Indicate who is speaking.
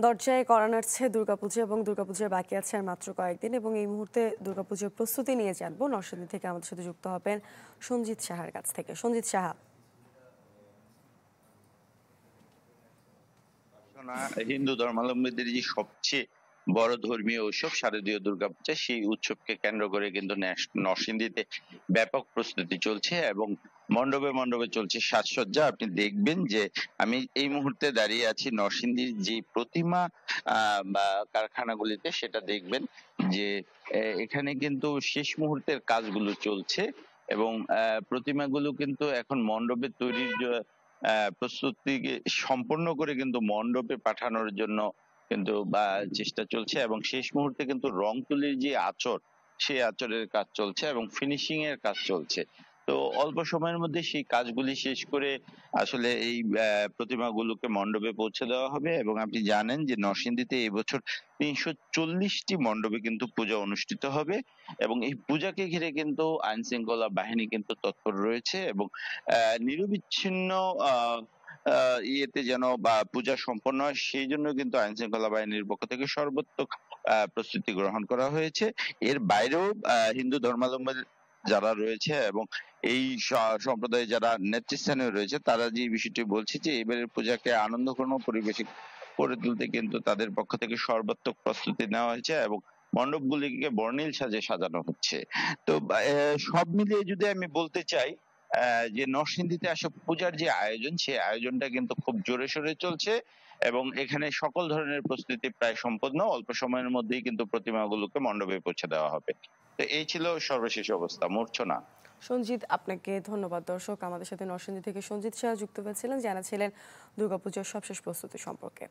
Speaker 1: দরজায় কড়া নাড়ছে দুর্গাপুজো এবং দুর্গাপুজোর বাকি আছে আর মাত্র কয়েকদিন এবং এই মুহূর্তে দুর্গাপুজোর প্রস্তুতি নিয়ে জানবো নরসিংদী থেকে আমাদের সাথে যুক্ত হবেন সঞ্জিত সাহার কাছ থেকে। সঞ্জিত সাহা।
Speaker 2: হিন্দু ধর্মাবলম্বীদের যে সবচেয়ে বড় ধর্মীয় উৎসব শারদীয় দুর্গাপূজা, সেই উৎসবকে কেন্দ্র করে কিন্তু নরসিংদীতে ব্যাপক প্রস্তুতি চলছে এবং মণ্ডপে মণ্ডপে চলছে সাজসজ্জা। আপনি দেখবেন যে আমি এই মুহূর্তে দাঁড়িয়ে আছি নরসিংদীর যে প্রতিমা বা কারখানাগুলিতে, সেটা দেখবেন যে এখানে কিন্তু শেষ মুহূর্তের কাজগুলো চলছে এবং প্রতিমাগুলো কিন্তু এখন মণ্ডপে তৈরির প্রস্তুতি সম্পন্ন করে কিন্তু মণ্ডপে পাঠানোর জন্য কিন্তু চেষ্টা চলছে এবং শেষ মুহূর্তে কিন্তু রং তুলির যে আঁচড়, সেই আঁচড়ের কাজ চলছে এবং ফিনিশিং এর কাজ চলছে। তো অল্প সময়ের মধ্যে সেই কাজগুলি শেষ করে আসলে এই প্রতিমাগুলোকে মণ্ডপে পৌঁছে দেওয়া হবে। এবং আপনি জানেন যে নরসিংদীতে এবছর ৩৪০টি মণ্ডপে কিন্তু পূজা অনুষ্ঠিত হবে এবং এই পূজাকে ঘিরে কিন্তু আইন শৃঙ্খলা বাহিনী কিন্তু তৎপর রয়েছে এবং নিরবিচ্ছিন্ন আহ ইয়েতে যেন বা পূজা সম্পন্ন হয়, সেই জন্য কিন্তু আইন শৃঙ্খলা বাহিনীর পক্ষ থেকে সর্বাত্মক প্রস্তুতি গ্রহণ করা হয়েছে। এর বাইরেও হিন্দু ধর্মাবলম্বী যারা রয়েছে এবং এই সম্প্রদায়ে যারা নেতৃস্থানীয় রয়েছে, তারা যে বিষয়টি বলছে যে এবারের পূজাকে আনন্দঘন পরিবেশ করে তুলতে কিন্তু তাদের পক্ষ থেকে সর্বাত্মক প্রস্তুতি নেওয়া হয়েছে এবং মণ্ডপগুলিকে বর্ণিল সাজে সাজানো হচ্ছে। তো সব মিলিয়ে যদি আমি বলতে চাই যে নরসিংদীতে আসলে পূজার যে আয়োজন, সেই আয়োজনটা কিন্তু খুব জোরে সোরে চলছে এবং এখানে সকল ধরনের প্রস্তুতি প্রায় সম্পন্ন। অল্প সময়ের মধ্যেই কিন্তু প্রতিমাগুলোকে মণ্ডপে পৌঁছে দেওয়া হবে। তো এই ছিল সর্বশেষ অবস্থা। মূর্ছনা।
Speaker 1: সঞ্জিত, আপনাকে ধন্যবাদ। দর্শক, আমাদের সাথে নরসিংদী থেকে সঞ্জিত সাহা যুক্ত হয়েছিলেন, জানাচ্ছিলেন দুর্গাপুজোর সবশেষ প্রস্তুতি সম্পর্কে।